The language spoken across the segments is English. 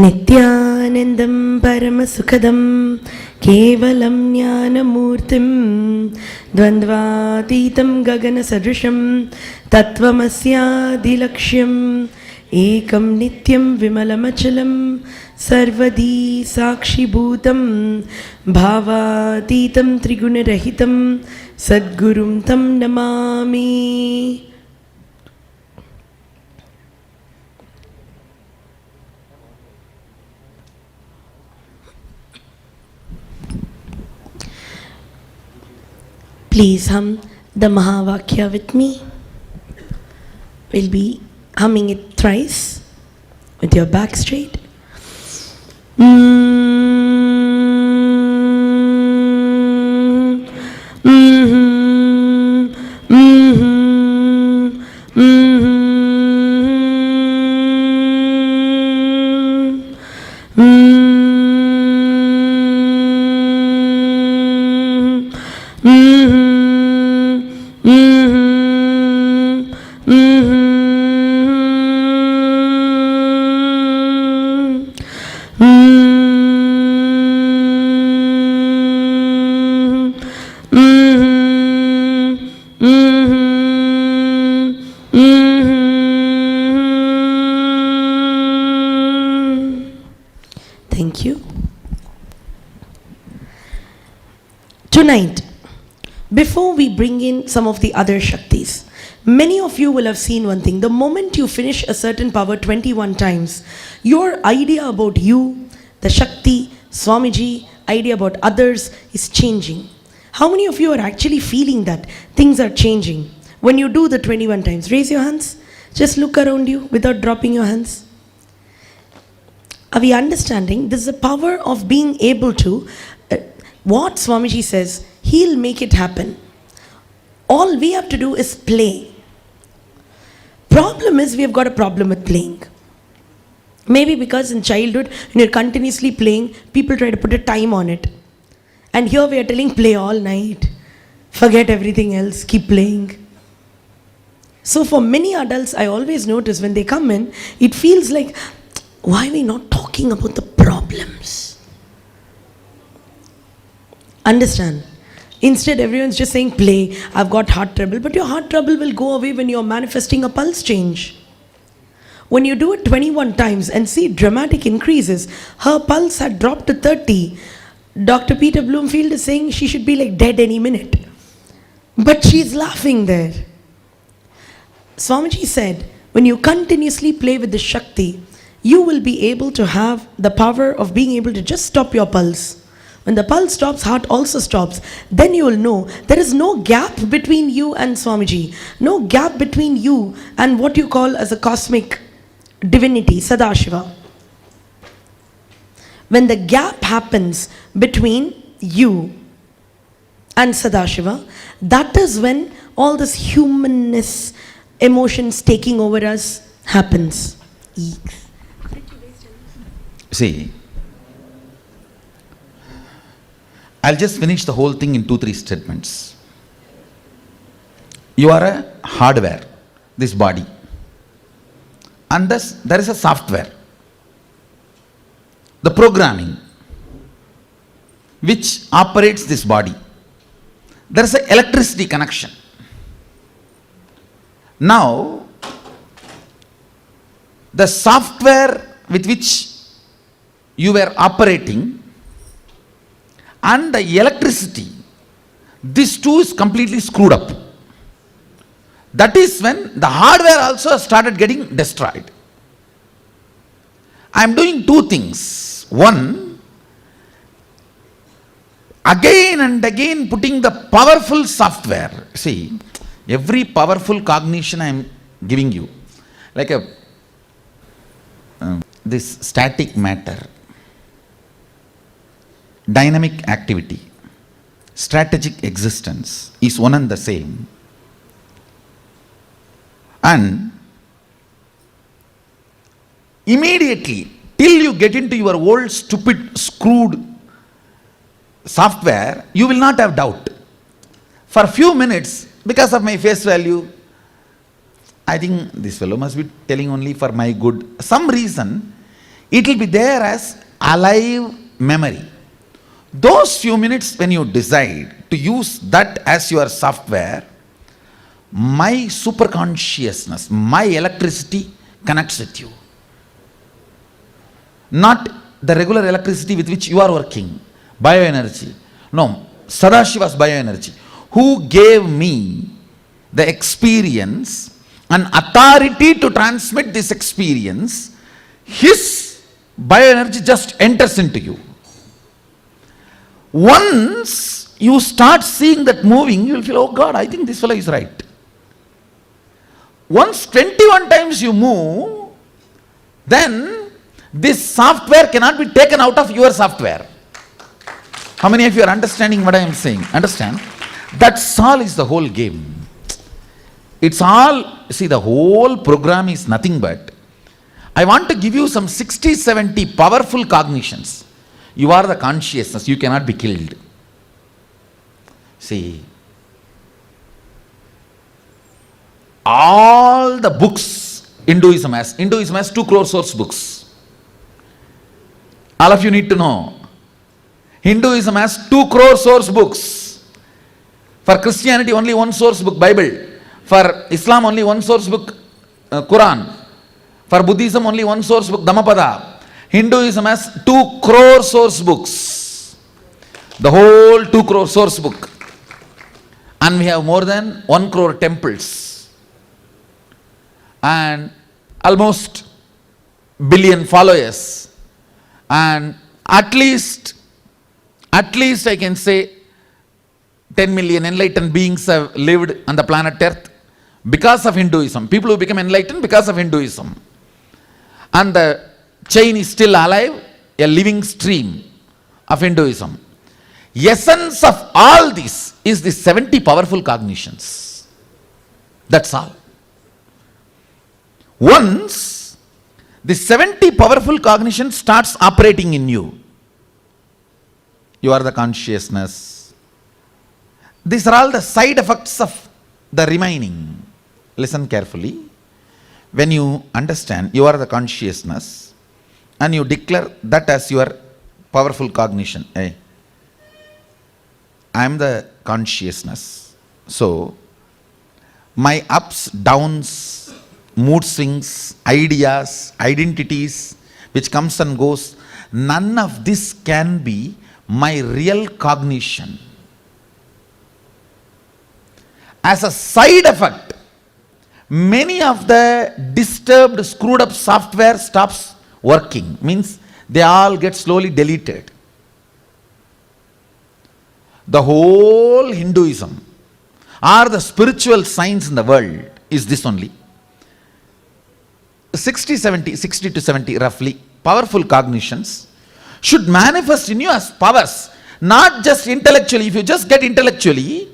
नित्यानन्दं परमसुखदं केवलं ज्ञानमूर्तिं द्वन्द्वातीतं गगनसदृशं तत्त्वमस्यादिलक्ष्यम् एकं नित्यं विमलमचलं सर्वदी साक्षिभूतं भावातीतं त्रिगुणरहितं सद्गुरुं तं Namami. Please hum the Mahavakya with me. We'll be humming it thrice with your back straight. Thank you. Tonight, before we bring in some of the other Shaktis, many of you will have seen one thing. The moment you finish a certain power 21 times, your idea about you, the Shakti, Swamiji, idea about others is changing. How many of you are actually feeling that things are changing when you do the 21 times? Raise your hands. Just look around you without dropping your hands. Are we understanding? This is the power of being able to, what Swamiji says, he'll make it happen. All we have to do is play. Problem is, we have got a problem with playing. Maybe because in childhood, when you're continuously playing, people try to put a time on it. And here we are telling play all night. Forget everything else, keep playing. So for many adults, I always notice when they come in, it feels like, why are we not talking about the problems? Understand? Instead, everyone's just saying play, I've got heart trouble. But your heart trouble will go away when you're manifesting a pulse change. When you do it 21 times and see dramatic increases, her pulse had dropped to 30. Dr. Peter Bloomfield is saying she should be like dead any minute. But she's laughing there. Swamiji said, when you continuously play with the Shakti, you will be able to have the power of being able to just stop your pulse. When the pulse stops, heart also stops. Then you will know there is no gap between you and Swamiji. No gap between you and what you call as a cosmic divinity, Sadashiva. When the gap happens between you and Sadashiva, that is when all this humanness, emotions taking over us happens. See, I'll just finish the whole thing in 2-3 statements. You are a hardware, this body, and thus there is a software, the programming which operates this body. There is an electricity connection. Now, the software with which you were operating and the electricity, this too is completely screwed up. That is when the hardware also started getting destroyed. I am doing 2 things. One, again and again putting the powerful software. See, every powerful cognition I am giving you, like this static matter, dynamic activity, strategic existence is one and the same. And immediately, till you get into your old stupid screwed software, you will not have doubt. For a few minutes, because of my face value, I think this fellow must be telling only for my good. Some reason, It will be there as alive memory. Those few minutes when you decide to use that as your software, my superconsciousness, my electricity connects with you. Not the regular electricity with which you are working, bioenergy. No, Sadashiva's bioenergy, who gave me the experience and authority to transmit this experience, his bioenergy just enters into you. Once you start seeing that moving, you will feel, oh God, I think this fellow is right. Once 21 times you move, then this software cannot be taken out of your software. How many of you are understanding what I am saying? Understand? That's all is the whole game. It's all, see, the whole program is nothing but, I want to give you some 60, 70 powerful cognitions. You are the consciousness, you cannot be killed. See, all the books Hinduism has 2 crore source books. All of you need to know. Hinduism has 2 crore source books. For Christianity, only 1 source book, Bible. For Islam, only 1 source book, Quran. For Buddhism, only 1 source book, Dhammapada. Hinduism has 2 crore source books. The whole 2 crore source book. And we have more than 1 crore temples. And almost billion followers. And at least I can say 10 million enlightened beings have lived on the planet Earth because of Hinduism. People who become enlightened because of Hinduism. And the chain is still alive, a living stream of Hinduism. Essence of all this is the 70 powerful cognitions. That's all. Once the 70 powerful cognition starts operating in you, you are the consciousness. These are all the side effects of the remaining. Listen carefully. When you understand you are the consciousness and you declare that as your powerful cognition, hey, I am the consciousness. So, my ups, downs, mood swings, ideas, identities, which comes and goes, none of this can be my real cognition. As a side effect, many of the disturbed, screwed up software stops working. Means they all get slowly deleted. The whole Hinduism or the spiritual science in the world is this only. 60 to 70 roughly powerful cognitions should manifest in you as powers, not just intellectually. If you just get intellectually,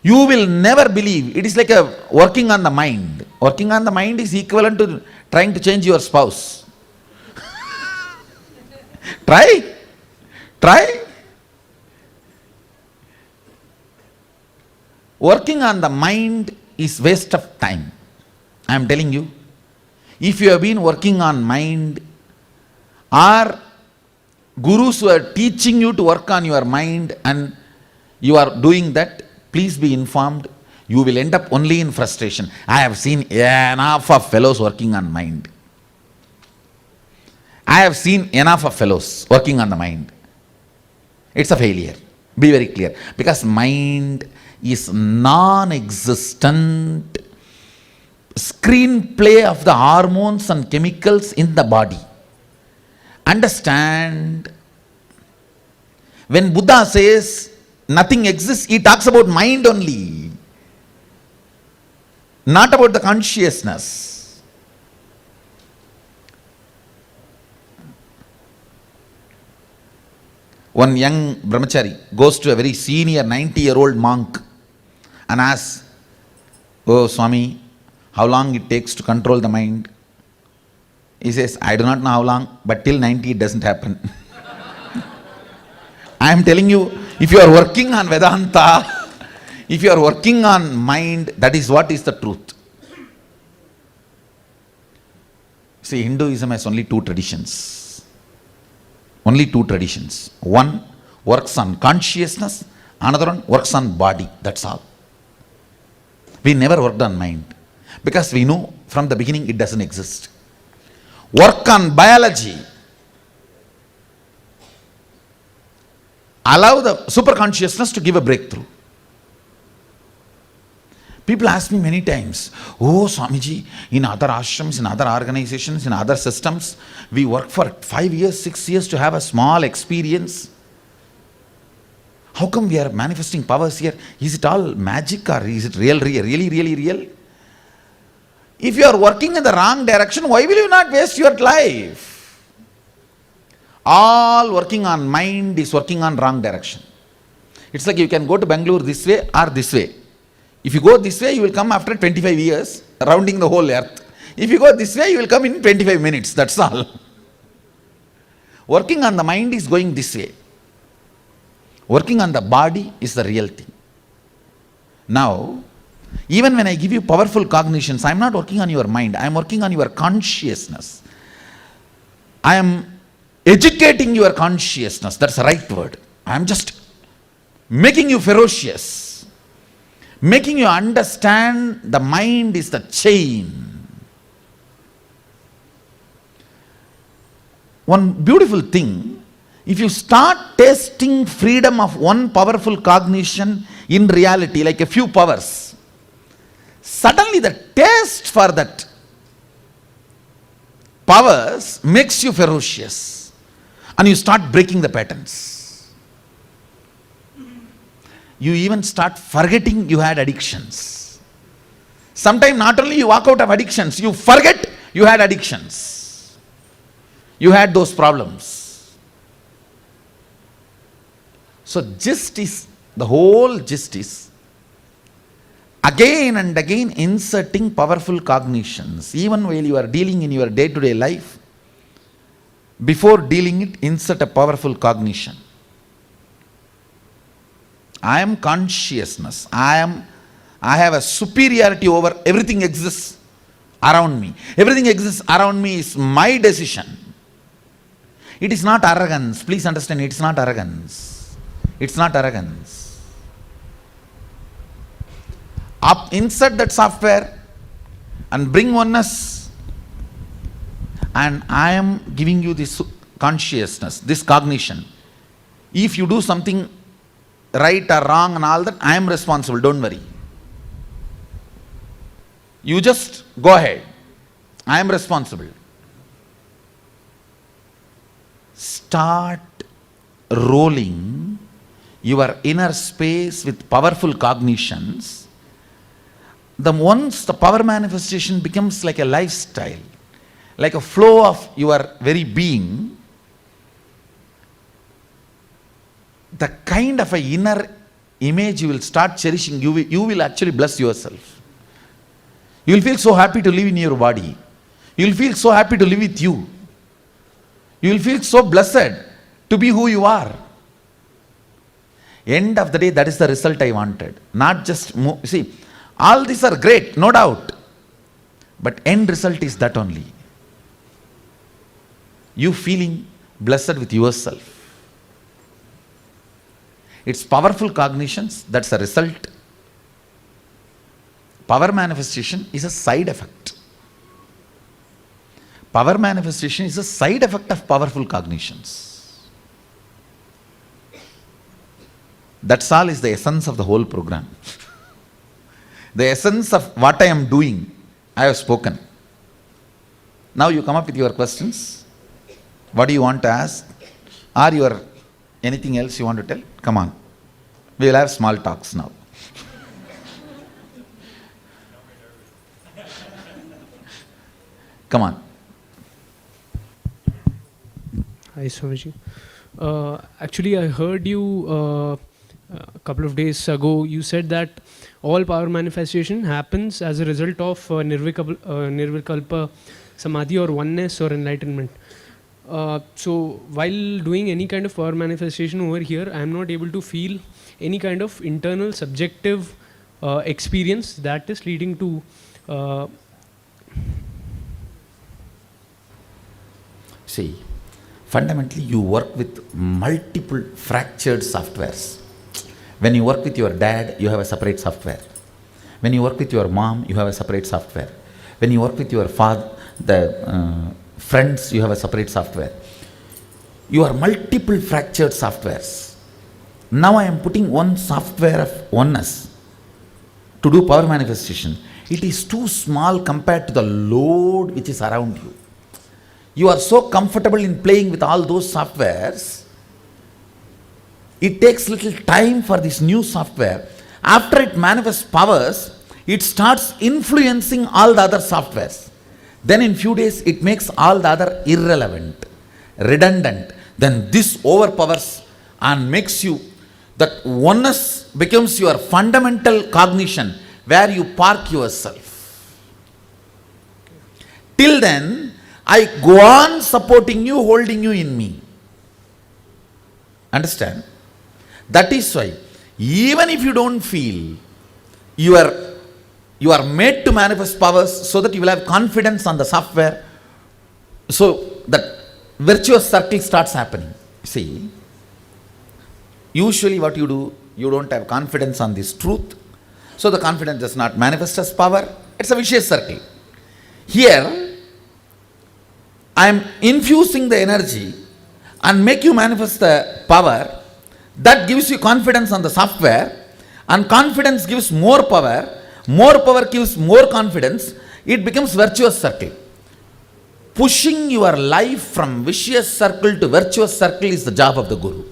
you will never believe. It is like a working on the mind. Working on the mind is equivalent to trying to change your spouse. Try. Working on the mind is waste of time. I am telling you. If you have been working on mind, or gurus who are teaching you to work on your mind and you are doing that, please be informed, you will end up only in frustration. I have seen enough of fellows working on mind. I have seen enough of fellows working on the mind. It's a failure. Be very clear. Because mind is non-existent screenplay of the hormones and chemicals in the body. Understand? When Buddha says nothing exists, he talks about mind only, not about the consciousness. One young brahmachari goes to a very senior 90-year-old monk and asks, "Oh Swami, how long it takes to control the mind?" He says, "I do not know how long, but till 90 it doesn't happen." I am telling you, if you are working on Vedanta, if you are working on mind, that is what is the truth. See, Hinduism has only two traditions. Only two traditions. One works on consciousness, another one works on body. That's all. We never worked on mind because we know from the beginning it doesn't exist. Work on biology. Allow the superconsciousness to give a breakthrough. People ask me many times, oh Swamiji, in other ashrams, in other organizations, in other systems, we work for 5 years, 6 years to have a small experience. How come we are manifesting powers here? Is it all magic or is it really real? If you are working in the wrong direction, why will you not waste your life? All working on mind is working on wrong direction. It's like you can go to Bangalore this way or this way. If you go this way, you will come after 25 years, rounding the whole earth. If you go this way, you will come in 25 minutes, that's all. Working on the mind is going this way. Working on the body is the real thing. Now, even when I give you powerful cognitions, I am not working on your mind, I am working on your consciousness. I am educating your consciousness, that's the right word. I am just making you ferocious, making you understand the mind is the chain. One beautiful thing, if you start tasting freedom of one powerful cognition in reality, like a few powers, suddenly the taste for that powers makes you ferocious and you start breaking the patterns. You even start forgetting you had addictions. Sometimes not only you walk out of addictions, you forget you had addictions. You had those problems. So the whole gist is again and again inserting powerful cognitions. Even while you are dealing in your day-to-day life, before dealing it, insert a powerful cognition. I am consciousness. I have a superiority over everything exists around me. Everything exists around me is my decision. It is not arrogance. Please understand, it is not arrogance. It's not arrogance. Insert that software and bring oneness, and I am giving you this consciousness, this cognition. If you do something right or wrong and all that, I am responsible, don't worry. You just go ahead. I am responsible. Start rolling your inner space with powerful cognitions. Once the power manifestation becomes like a lifestyle, like a flow of your very being, the kind of an inner image you will start cherishing, you will actually bless yourself. You will feel so happy to live in your body. You will feel so happy to live with you. You will feel so blessed to be who you are. End of the day, that is the result I wanted. Not just, see, all these are great, no doubt. But end result is that only. You feeling blessed with yourself. It's powerful cognitions, that's the result. Power manifestation is a side effect. Power manifestation is a side effect of powerful cognitions. That's all is the essence of the whole program. The essence of what I am doing, I have spoken. Now you come up with your questions. What do you want to ask? Or anything else you want to tell? Come on. We will have small talks now. Come on. Hi, Swamiji. Actually, I heard you a couple of days ago. You said that all power manifestation happens as a result of nirvikalpa samadhi or oneness or enlightenment. So, while doing any kind of power manifestation over here, I am not able to feel any kind of internal subjective experience that is leading to See, fundamentally you work with multiple fractured softwares. When you work with your dad, you have a separate software. When you work with your mom, you have a separate software. When you work with your father, friends, you have a separate software. You are multiple fractured softwares. Now I am putting one software of oneness to do power manifestation. It is too small compared to the load which is around you. You are so comfortable in playing with all those softwares. It takes little time for this new software. After it manifests powers, it starts influencing all the other softwares. Then in few days, it makes all the other irrelevant, redundant. Then this overpowers and makes you, that oneness becomes your fundamental cognition where you park yourself. Till then, I go on supporting you, holding you in me. Understand? That is why, even if you don't feel, you are made to manifest powers so that you will have confidence on the software. So that virtuous circle starts happening. See, usually what you do, you don't have confidence on this truth. So the confidence does not manifest as power. It's a vicious circle. Here, I am infusing the energy and make you manifest the power. That gives you confidence on the software, and confidence gives more power gives more confidence. It becomes virtuous circle. Pushing your life from vicious circle to virtuous circle is the job of the Guru.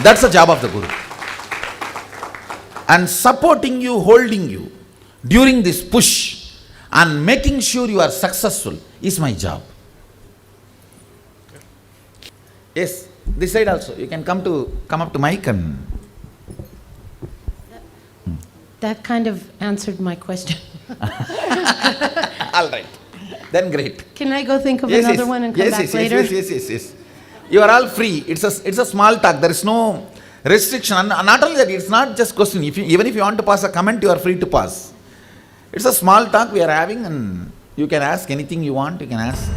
That's the job of the Guru. And supporting you, holding you during this push and making sure you are successful is my job. Yes, this side also. You can come up to mic and... That kind of answered my question. All right. Then great. Can I go think of another one and come back later? Yes. You are all free. It's a small talk. There is no restriction. And not only that, it's not just question. Even if you want to pass a comment, you are free to pass. It's a small talk we are having, and you can ask anything you want. You can ask.